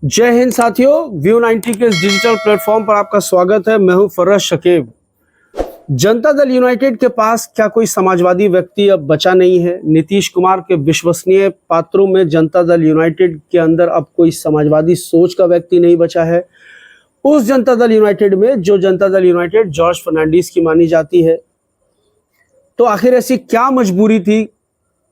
जय हिंद साथियों, व्यू 90 के इस डिजिटल प्लेटफॉर्म पर आपका स्वागत है। मैं हूं फर्रज शकीब। जनता दल यूनाइटेड के पास क्या कोई समाजवादी व्यक्ति अब बचा नहीं है? नीतीश कुमार के विश्वसनीय पात्रों में जनता दल यूनाइटेड के अंदर अब कोई समाजवादी सोच का व्यक्ति नहीं बचा है। उस जनता दल यूनाइटेड में जो जनता दल यूनाइटेड जॉर्ज फर्नांडिस की मानी जाती है, तो आखिर ऐसी क्या मजबूरी थी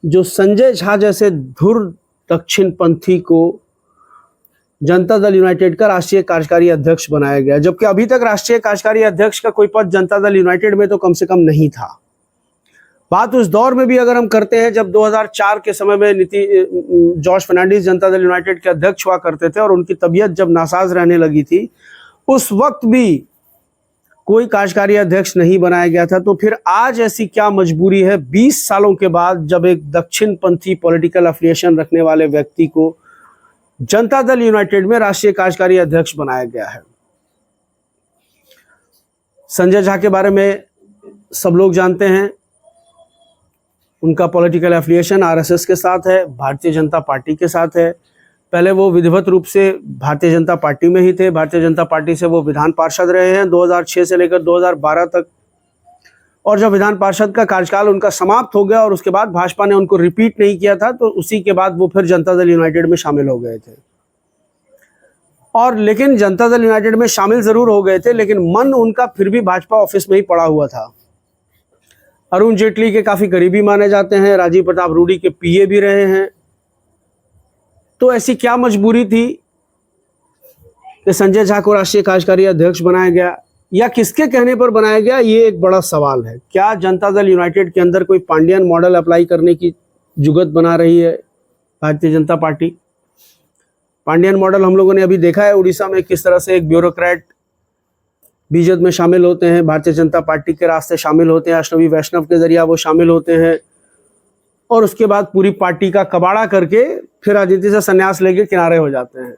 जो संजय झा जैसे धुर दक्षिणपंथी को जनता दल यूनाइटेड का राष्ट्रीय कार्यकारी अध्यक्ष बनाया गया, जबकि अभी तक राष्ट्रीय कार्यकारी अध्यक्ष का कोई पद जनता दल यूनाइटेड में तो कम से कम नहीं था। बात उस दौर में भी अगर हम करते हैं जब 2004 के समय में जॉर्ज फर्नांडिस जनता दल यूनाइटेड के अध्यक्ष हुआ करते थे और उनकी तबीयत जब नासाज रहने लगी थी, उस वक्त भी कोई कार्यकारी अध्यक्ष नहीं बनाया गया था। तो फिर आज ऐसी क्या मजबूरी है 20 सालों के बाद, जब एक दक्षिणपंथी पॉलिटिकल अफिलिएशन रखने वाले व्यक्ति को जनता दल यूनाइटेड में राष्ट्रीय कार्यकारी अध्यक्ष बनाया गया है? संजय झा के बारे में सब लोग जानते हैं। उनका पॉलिटिकल एफिलिएशन आरएसएस के साथ है, भारतीय जनता पार्टी के साथ है। पहले वो विधिवत रूप से भारतीय जनता पार्टी में ही थे। भारतीय जनता पार्टी से वो विधान पार्षद रहे हैं 2006 से लेकर 2012 तक, और जब विधान पार्षद का कार्यकाल उनका समाप्त हो गया और उसके बाद भाजपा ने उनको रिपीट नहीं किया था, तो उसी के बाद वो फिर जनता दल यूनाइटेड में शामिल हो गए थे। और लेकिन जनता दल यूनाइटेड में शामिल जरूर हो गए थे, लेकिन मन उनका फिर भी भाजपा ऑफिस में ही पड़ा हुआ था। अरुण जेटली के काफी करीबी माने जाते हैं, राजीव प्रताप रूडी के पीए भी रहे हैं। तो ऐसी क्या मजबूरी थी कि संजय झा को राष्ट्रीय कार्यकारी अध्यक्ष बनाया गया, या किसके कहने पर बनाया गया? ये एक बड़ा सवाल है। क्या जनता दल यूनाइटेड के अंदर कोई पांडियन मॉडल अप्लाई करने की जुगत बना रही है भारतीय जनता पार्टी? पांडियन मॉडल हम लोगों ने अभी देखा है उड़ीसा में, किस तरह से एक ब्यूरोक्रेट बीजेपी में शामिल होते हैं, भारतीय जनता पार्टी के रास्ते शामिल होते हैं, अष्टवी वैष्णव के जरिए वो शामिल होते हैं, और उसके बाद पूरी पार्टी का कबाड़ा करके फिर राजनीति से संन्यास लेके किनारे हो जाते हैं।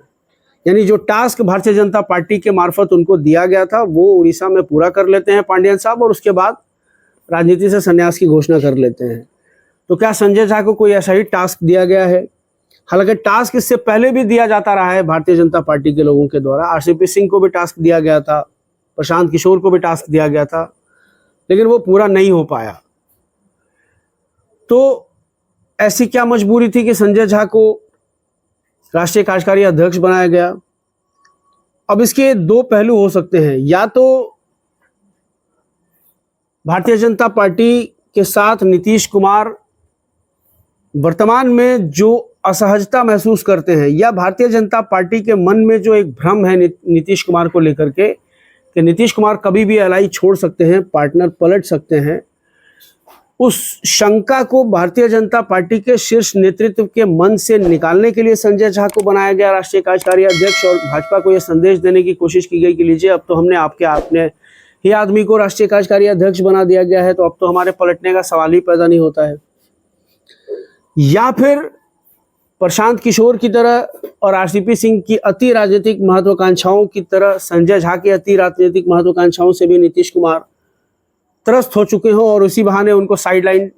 यानी जो टास्क भारतीय जनता पार्टी के मार्फत उनको दिया गया था वो उड़ीसा में पूरा कर लेते हैं पांडियन साहब, और उसके बाद राजनीति से संन्यास की घोषणा कर लेते हैं। तो क्या संजय झा को कोई ऐसा ही टास्क दिया गया है? हालांकि टास्क इससे पहले भी दिया जाता रहा है भारतीय जनता पार्टी के लोगों के द्वारा। आरसीपी सिंह को भी टास्क दिया गया था, प्रशांत किशोर को भी टास्क दिया गया था, लेकिन वो पूरा नहीं हो पाया। तो ऐसी क्या मजबूरी थी कि संजय झा को राष्ट्रीय कार्यकारी अध्यक्ष बनाया गया? अब इसके दो पहलू हो सकते हैं। या तो भारतीय जनता पार्टी के साथ नीतीश कुमार वर्तमान में जो असहजता महसूस करते हैं, या भारतीय जनता पार्टी के मन में जो एक भ्रम है नीतीश कुमार को लेकर के कि नीतीश कुमार कभी भी एलआई छोड़ सकते हैं, पार्टनर पलट सकते हैं, उस शंका को भारतीय जनता पार्टी के शीर्ष नेतृत्व के मन से निकालने के लिए संजय झा को बनाया गया राष्ट्रीय कार्यकारी अध्यक्ष, और भाजपा को यह संदेश देने की कोशिश की गई कि लीजिए अब तो हमने आपने ही आदमी को राष्ट्रीय कार्यकारी अध्यक्ष बना दिया गया है, तो अब तो हमारे पलटने का सवाल ही पैदा नहीं होता है। या फिर प्रशांत किशोर की तरह और आरसीपी सिंह की अति राजनीतिक महत्वाकांक्षाओं की तरह संजय झा की अति राजनीतिक महत्वाकांक्षाओं से भी नीतीश कुमार त्रस्त हो चुके हों, और उसी बहाने उनको साइडलाइन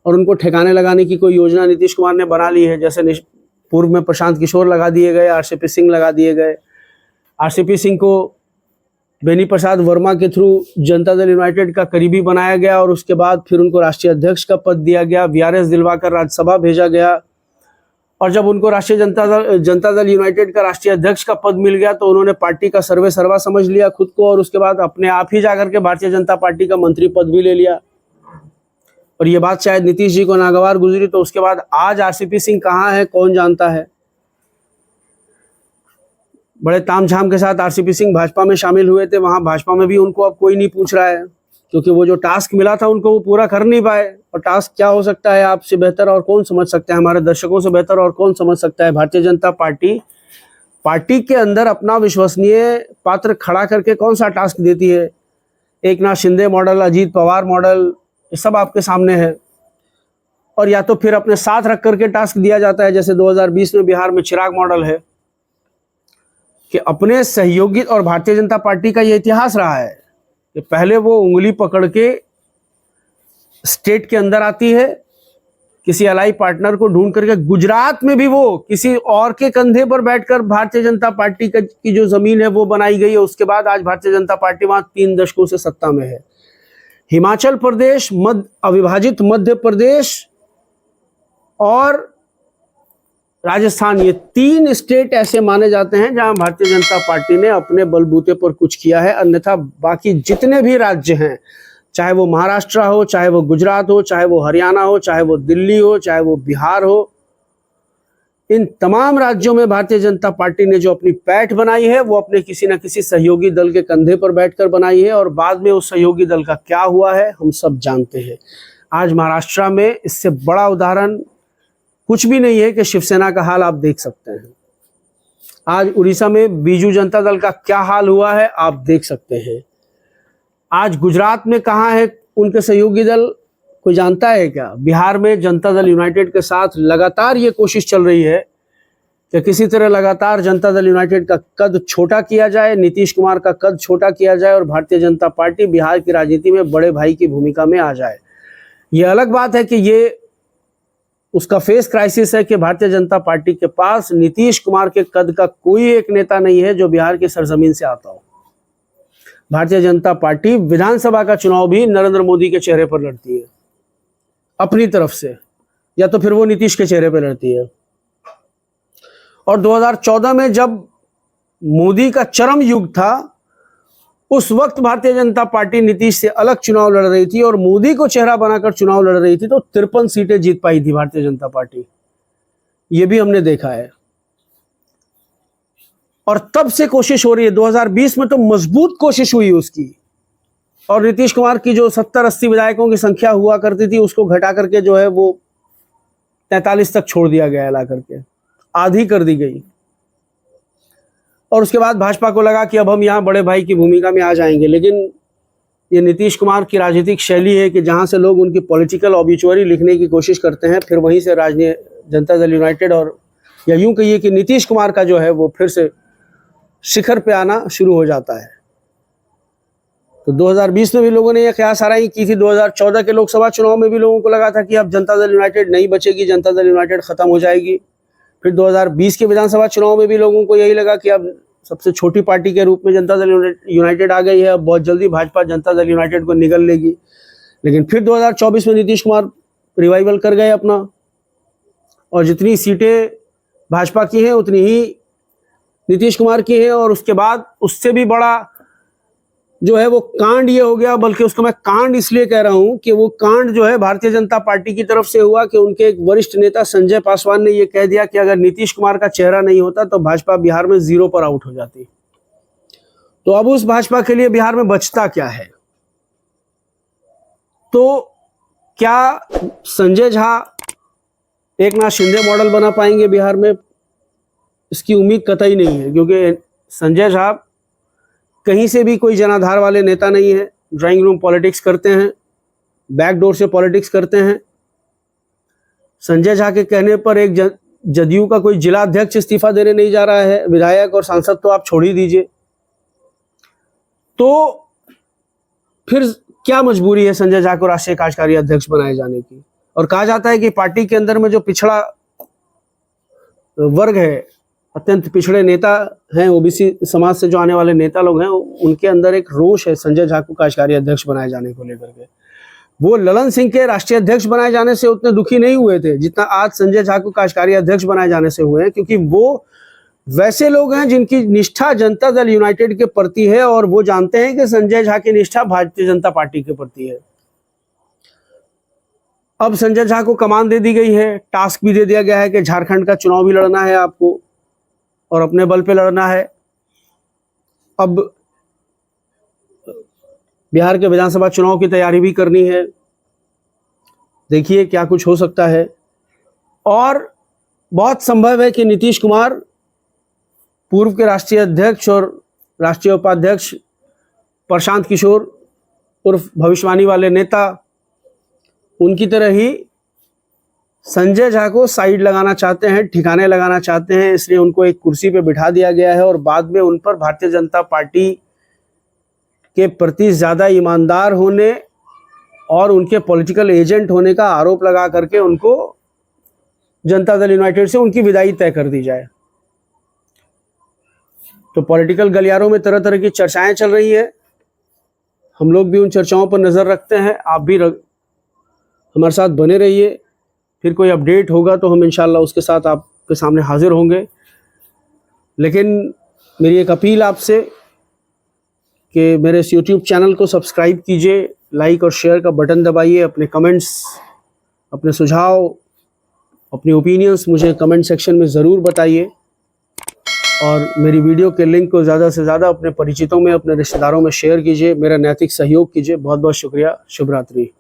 और उनको ठिकाने लगाने की कोई योजना नीतीश कुमार ने बना ली है। जैसे पूर्व में प्रशांत किशोर लगा दिए गए, आरसीपी सिंह लगा दिए गए। आरसीपी सिंह को बेनी प्रसाद वर्मा के थ्रू जनता दल यूनाइटेड का करीबी बनाया गया, और उसके बाद फिर उनको राष्ट्रीय अध्यक्ष का पद दिया गया। वीआरएस दिलवाकर राज्यसभा भेजा गया, और जब उनको राष्ट्रीय जनता दल यूनाइटेड का राष्ट्रीय अध्यक्ष का पद मिल गया तो उन्होंने पार्टी का सर्वे सर्वा समझ लिया खुद को, और उसके बाद अपने आप ही जाकर के भारतीय जनता पार्टी का मंत्री पद भी ले लिया। और ये बात शायद नीतीश जी को नागवार गुजरी, तो उसके बाद आज आरसीपी सिंह कहाँ है कौन जानता है। बड़े तामझाम के साथ आरसीपी सिंह भाजपा में शामिल हुए थे, वहां भाजपा में भी उनको अब कोई नहीं पूछ रहा है, क्योंकि वो जो टास्क मिला था उनको वो पूरा कर नहीं पाए। और टास्क क्या हो सकता है आपसे बेहतर और कौन समझ सकता है, हमारे दर्शकों से बेहतर और कौन समझ सकता है? भारतीय जनता पार्टी के अंदर अपना विश्वसनीय पात्र खड़ा करके कौन सा टास्क देती है? एकनाथ शिंदे मॉडल, अजीत पवार मॉडल, ये सब आपके सामने है। और या तो फिर अपने साथ रख करके टास्क दिया जाता है, जैसे 2020 में बिहार में चिराग मॉडल है, कि अपने सहयोगी, और भारतीय जनता पार्टी का ये इतिहास रहा है कि पहले वो उंगली पकड़ के स्टेट के अंदर आती है, किसी अलाई पार्टनर को ढूंढ करके गुजरात में भी वो किसी और के कंधे पर बैठकर भारतीय जनता पार्टी की जो जमीन है वो बनाई गई है। उसके बाद आज भारतीय जनता पार्टी वहां 3 दशकों से सत्ता में है। हिमाचल प्रदेश, अविभाजित मध्य प्रदेश और राजस्थान, ये 3 स्टेट ऐसे माने जाते हैं जहां भारतीय जनता पार्टी ने अपने बलबूते पर कुछ किया है। अन्यथा बाकी जितने भी राज्य हैं, चाहे वो महाराष्ट्र हो, चाहे वो गुजरात हो, चाहे वो हरियाणा हो, चाहे वो दिल्ली हो, चाहे वो बिहार हो, इन तमाम राज्यों में भारतीय जनता पार्टी ने जो अपनी पैठ बनाई है वो अपने किसी न किसी सहयोगी दल के कंधे पर बैठकर बनाई है। और बाद में उस सहयोगी दल का क्या हुआ है हम सब जानते हैं। आज महाराष्ट्र में इससे बड़ा उदाहरण कुछ भी नहीं है कि शिवसेना का हाल आप देख सकते हैं। आज उड़ीसा में बीजू जनता दल का क्या हाल हुआ है आप देख सकते हैं। आज गुजरात में कहाँ है उनके सहयोगी दल, कोई जानता है क्या? बिहार में जनता दल यूनाइटेड के साथ लगातार ये कोशिश चल रही है कि किसी तरह लगातार जनता दल यूनाइटेड का कद छोटा किया जाए, नीतीश कुमार का कद छोटा किया जाए और भारतीय जनता पार्टी बिहार की राजनीति में बड़े भाई की भूमिका में आ जाए। ये अलग बात है कि ये उसका फेस क्राइसिस है कि भारतीय जनता पार्टी के पास नीतीश कुमार के कद का कोई एक नेता नहीं है जो बिहार की सरजमीन से आता हो। भारतीय जनता पार्टी विधानसभा का चुनाव भी नरेंद्र मोदी के चेहरे पर लड़ती है अपनी तरफ से, या तो फिर वो नीतीश के चेहरे पर लड़ती है। और 2014 में जब मोदी का चरम युग था, उस वक्त भारतीय जनता पार्टी नीतीश से अलग चुनाव लड़ रही थी और मोदी को चेहरा बनाकर चुनाव लड़ रही थी, तो 53 सीटें जीत पाई थी भारतीय जनता पार्टी। ये भी हमने देखा है। और तब से कोशिश हो रही है, 2020 में तो मजबूत कोशिश हुई उसकी, और नीतीश कुमार की जो 70-80 विधायकों की संख्या हुआ करती थी उसको घटा करके जो है वो 43 तक छोड़ दिया गया, ला करके आधी कर दी गई। और उसके बाद भाजपा को लगा कि अब हम यहाँ बड़े भाई की भूमिका में आ जाएंगे। लेकिन ये नीतीश कुमार की राजनीतिक शैली है कि जहाँ से लोग उनकी पॉलिटिकल ऑब्यूचुअरी लिखने की कोशिश करते हैं, फिर वहीं से जनता दल यूनाइटेड, और या यूं कहिए कि नीतीश कुमार का जो है वो फिर से शिखर पे आना शुरू हो जाता है। तो 2020 में भी लोगों ने यह क़यासआराई की थी। 2014 के लोकसभा चुनाव में भी लोगों को लगा था कि अब जनता दल यूनाइटेड नहीं बचेगी, जनता दल यूनाइटेड खत्म हो जाएगी। फिर 2020 के विधानसभा चुनाव में भी लोगों को यही लगा कि अब सबसे छोटी पार्टी के रूप में जनता दल यूनाइटेड आ गई है, अब बहुत जल्दी भाजपा जनता दल यूनाइटेड को निगल लेगी। लेकिन फिर 2024 में नीतीश कुमार रिवाइवल कर गए अपना, और जितनी सीटें भाजपा की हैं उतनी ही नीतीश कुमार की है। और उसके बाद उससे भी बड़ा जो है वो कांड ये हो गया, बल्कि उसको मैं कांड इसलिए कह रहा हूं कि वो कांड जो है भारतीय जनता पार्टी की तरफ से हुआ कि उनके एक वरिष्ठ नेता संजय पासवान ने ये कह दिया कि अगर नीतीश कुमार का चेहरा नहीं होता तो भाजपा बिहार में 0 पर आउट हो जाती। तो अब उस भाजपा के लिए बिहार में बचता क्या है? तो क्या संजय झा एकनाथ शिंदे मॉडल बना पाएंगे बिहार में? इसकी उम्मीद कतई नहीं है, क्योंकि संजय झा कहीं से भी कोई जनाधार वाले नेता नहीं है। ड्राइंग रूम पॉलिटिक्स करते हैं, बैकडोर से पॉलिटिक्स करते हैं। संजय झा के कहने पर एक जदयू का कोई जिला अध्यक्ष इस्तीफा देने नहीं जा रहा है, विधायक और सांसद तो आप छोड़ ही दीजिए। तो फिर क्या मजबूरी है संजय झा को राष्ट्रीय कार्यकारी अध्यक्ष बनाए जाने की? और कहा जाता है कि पार्टी के अंदर में जो पिछड़ा वर्ग है, अत्यंत पिछड़े नेता हैं, ओबीसी समाज से जो आने वाले नेता लोग हैं, उनके अंदर एक रोष है संजय झा को कार्यकारी अध्यक्ष बनाए जाने को लेकर के। वो ललन सिंह के राष्ट्रीय अध्यक्ष बनाए जाने से उतने दुखी नहीं हुए थे जितना आज संजय झा को कार्यकारी अध्यक्ष बनाए जाने से हुए हैं, क्योंकि वो वैसे लोग हैं जिनकी निष्ठा जनता दल यूनाइटेड के प्रति है और वो जानते हैं कि संजय झा की निष्ठा भारतीय जनता पार्टी के प्रति है। अब संजय झा को कमान दे दी गई है, टास्क भी दे दिया गया है कि झारखंड का चुनाव भी लड़ना है आपको और अपने बल पे लड़ना है। अब बिहार के विधानसभा चुनाव की तैयारी भी करनी है। देखिए क्या कुछ हो सकता है। और बहुत संभव है कि नीतीश कुमार पूर्व के राष्ट्रीय अध्यक्ष और राष्ट्रीय उपाध्यक्ष प्रशांत किशोर उर्फ भविष्यवाणी वाले नेता, उनकी तरह ही संजय झा को साइड लगाना चाहते हैं, ठिकाने लगाना चाहते हैं, इसलिए उनको एक कुर्सी पे बिठा दिया गया है और बाद में उन पर भारतीय जनता पार्टी के प्रति ज़्यादा ईमानदार होने और उनके पॉलिटिकल एजेंट होने का आरोप लगा करके उनको जनता दल यूनाइटेड से उनकी विदाई तय कर दी जाए। तो पॉलिटिकल गलियारों में तरह तरह की चर्चाएं चल रही है, हम लोग भी उन चर्चाओं पर नज़र रखते हैं। आप भी हमारे साथ बने रहिए, फिर कोई अपडेट होगा तो हम इंशाल्लाह उसके साथ आपके सामने हाजिर होंगे। लेकिन मेरी एक अपील आपसे कि मेरे इस YouTube चैनल को सब्सक्राइब कीजिए, लाइक और शेयर का बटन दबाइए, अपने कमेंट्स, अपने सुझाव, अपनी ओपिनियंस मुझे कमेंट सेक्शन में ज़रूर बताइए और मेरी वीडियो के लिंक को ज़्यादा से ज़्यादा अपने परिचितों में, अपने रिश्तेदारों में शेयर कीजिए, मेरा नैतिक सहयोग कीजिए। बहुत बहुत शुक्रिया। शुभ रात्रि।